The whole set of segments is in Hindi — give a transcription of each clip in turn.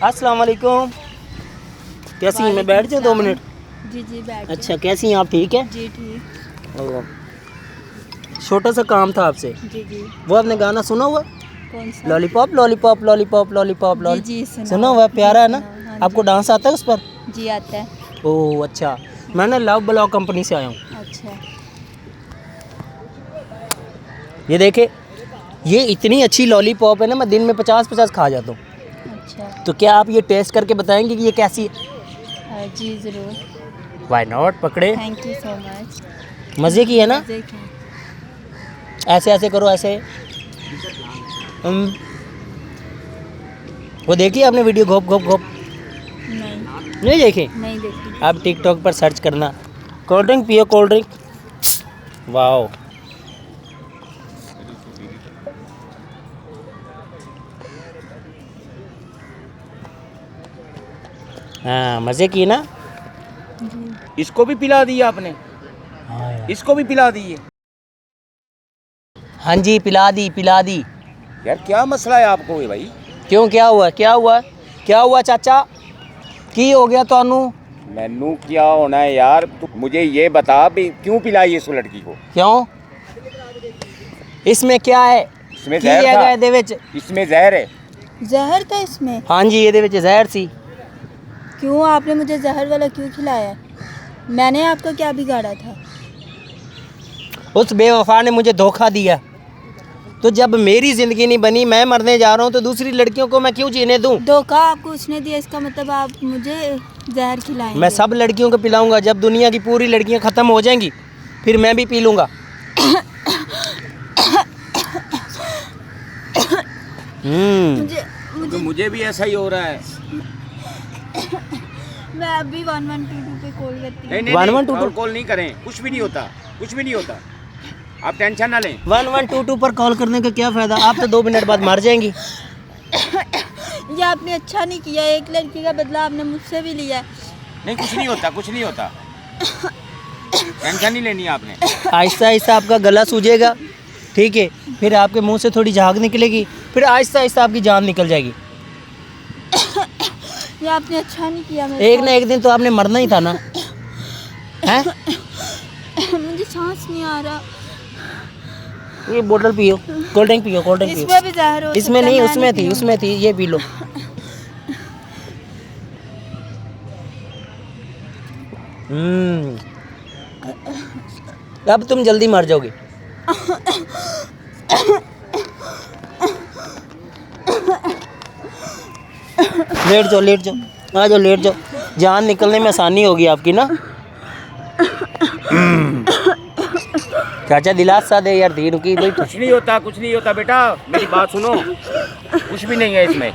अस्सलाम वालेकुम। कैसी हैं? मैं बैठ जाऊँ 2 मिनट? जी जी बैठ। अच्छा, कैसी हैं आप? ठीक है जी ठीक। छोटा सा काम था आपसे। जी जी। वो आपने गाना सुना हुआ? कौन सा? लॉलीपॉप लॉलीपॉप लॉलीपॉप लॉलीपॉप जी जी सुना हुआ? प्यारा है ना? हाँ आपको जी। डांस आता है उस पर? जी आता है। ओह अच्छा। मैं ना लव ब्लॉग कंपनी से आया हूँ। अच्छा ये देखे, ये इतनी अच्छी लॉलीपॉप है ना, मैं दिन में 50-50 खा जाता हूँ। अच्छा। तो क्या आप ये टेस्ट करके बताएंगे कि ये कैसी है? जी ज़रूर। Why not. पकड़े। Thank you so much. मज़े की है ना? मज़े की। ऐसे ऐसे करो, ऐसे। वो देखी आपने वीडियो घोप घोप घोप? नहीं देखे? नहीं देखी। आप टिकटॉक पर सर्च करना, कोल्ड ड्रिंक पियो, कोल्ड ड्रिंक। वाओ। हाँ, मज़े की ना? जी। इसको भी पिला दी आपने? हाँ यार। इसको भी पिला दी है? हाँ जी, पिला दी पिला दी। यार क्या मसला है आपको ये भाई? क्यों, क्या हुआ? क्या हुआ? क्या हुआ चाचा? की हो गया तानू? मैनू क्या होना है यार? तू मुझे ये बता भी क्यों पिलाई इस लड़की को? क्यों? इसमें क्या है? इसमें की जहर हैगा था। ਇਹਦੇ ਵਿੱਚ? इसमें जहर है। जहर था इसमें? हाँ जी, ਇਹਦੇ ਵਿੱਚ ਜ਼ਹਿਰ ਸੀ। क्यों आपने मुझे जहर वाला क्यों खिलाया? मैंने आपका क्या बिगाड़ा था? उस बेवफा ने मुझे धोखा दिया। तो जब मेरी ज़िंदगी नहीं बनी, मैं मरने जा रहा हूँ, तो दूसरी लड़कियों को मैं क्यों जीने दूँ? धोखा आपको उसने दिया, इसका मतलब आप मुझे जहर खिलाएंगे? मैं सब लड़कियों को पिलाऊंगा। जब दुनिया की पूरी लड़कियां ख़त्म हो जाएंगी, फिर मैं भी पी लूँगा। मुझे मुझे भी ऐसा ही हो रहा है। मैं अभी 1122 पे कॉल करती हूँ। नहीं 1122 और कॉल नहीं करें, कुछ भी नहीं होता, कुछ भी नहीं होता, आप टेंशन ना लें। 1122 पर कॉल करने का क्या फ़ायदा? आप तो 2 मिनट बाद मर जाएंगी। ये आपने अच्छा नहीं किया, एक लड़की का बदला आपने मुझसे भी लिया है। नहीं कुछ नहीं होता, कुछ नहीं होता, टेंशन नहीं लेनी आपने। आहिस्ता आहिस्ता आपका गला सूझेगा, ठीक है? फिर आपके मुंह से थोड़ी झाग निकलेगी, फिर आहिस्ता आहिस्ता आपकी जान निकल जाएगी। ये आपने अच्छा नहीं किया मेरे एक ना एक दिन तो आपने मरना ही था ना, हैं? साथ। मुझे सांस नहीं आ रहा। ये बोतल पियो, कोल्ड ड्रिंक पियो, कोल्ड ड्रिंक पियो। इसमें भी जहर हो इसमें सकता है, नहीं, मैं उसमें थी, पीऊँगी। उसमें थी, ये पी लो। अब तुम जल्दी मर जाओगे। लेट जाओ, लेट जाओ, आ जाओ, लेट जाओ। जान निकलने में आसानी होगी आपकी ना। चाचा दिलासा दे यार, धीर की भाई। कुछ नहीं होता, कुछ नहीं होता बेटा, मेरी बात सुनो, कुछ भी नहीं है इसमें।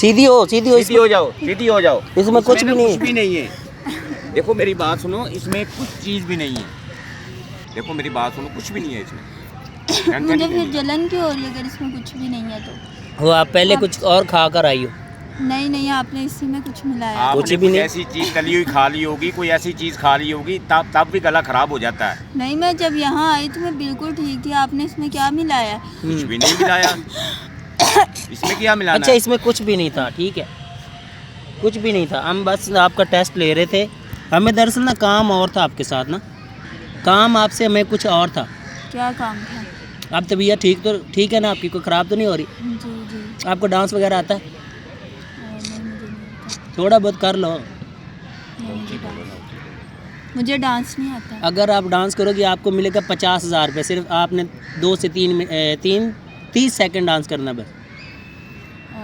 सीधी हो, सीधी हो, सीधी हो जाओ, सीधी हो जाओ। इसमें कुछ भी नहीं है। कुछ भी नहीं है। देखो मेरी बात सुनो, इसमें कुछ चीज़ भी नहीं है। देखो मेरी बात सुनो, कुछ भी नहीं है इसमें। टेंशन मुझे नहीं फिर लेनी। जलन क्यों हो रही है अगर इसमें कुछ भी नहीं है तो? वो आप पहले कुछ और खा कर आई हो। नहीं नहीं, आपने इसी में कुछ मिलाया। कुछ आपने भी नहीं। ऐसी चीज़ तली हुई खा ली होगी, कोई ऐसी चीज़ खा ली होगी, तब भी गला खराब हो जाता है। नहीं, मैं जब यहाँ आई तो मैं बिल्कुल ठीक थी। आपने इसमें क्या मिलाया? कुछ भी नहीं मिलाया। इसमें क्या मिलाना अच्छा, है? इसमें कुछ भी नहीं था, ठीक है? कुछ भी नहीं था, हम बस आपका टेस्ट ले रहे थे। हमें दरअसल ना काम और था आपके साथ ना, काम आपसे हमें कुछ और था। क्या काम था? आप तबीयत ठीक है ना आपकी? कोई ख़राब तो नहीं हो रही? जी जी। आपको डांस वगैरह आता है? नहीं, मुझे नहीं आता। थोड़ा बहुत कर लो। मुझे डांस नहीं आता। अगर आप डांस करोगे आपको मिलेगा 50,000 रुपये। सिर्फ आपने 2 से 30 सेकंड डांस करना बस।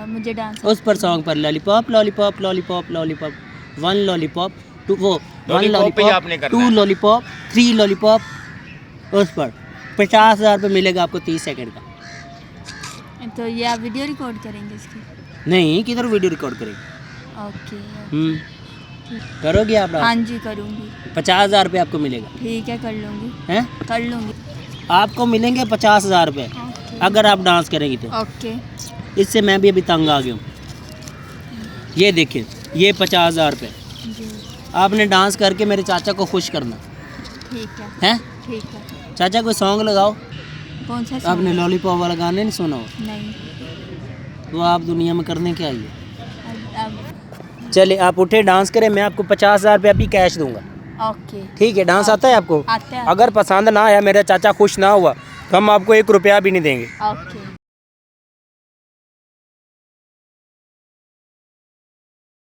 मुझे डांस उस पर सॉन्ग पर lollipop lollipop lollipop lollipop, 1 lollipop, 2 वो 1 लॉलीपॉप पे ही आपने लॉलीपॉप, करना 2 है। लॉलीपॉप, 3 लॉलीपॉप, उस पर 50,000 रुपये मिलेगा आपको 30 सेकंड का। तो ये आप वीडियो रिकॉर्ड करेंगे इसकी? नहीं, किधर वीडियो रिकॉर्ड करेंगे? ओके। करोगे आप हाँ डांस? जी करूँगी। 50,000 रुपये आपको मिलेगा, ठीक है, कर लूँगी। हैं? कर लूँगी। आपको मिलेंगे 50,000 रुपये ओके। अगर आप डांस करेंगी तो। ओके। इससे मैं भी अभी तंग आ गया हूँ। ये देखिए, ये 50,000 रुपये। जी आपने डांस करके मेरे चाचा को खुश करना ठीक है। है। ठीक है। चाचा कोई सॉन्ग लगाओ। कौन सा आपने song? लॉलीपॉप वाला गाने नहीं सुना हो? नहीं। तो आप दुनिया में करने क्या आई हो? चलिए आप उठे, डांस करें, मैं आपको 50,000 रुपये अभी कैश दूंगा। ओके। ठीक है, डांस आता है आपको? आता है। अगर पसंद ना आया, मेरा चाचा खुश ना हुआ, तो हम आपको 1 रुपया भी नहीं देंगे। ओके।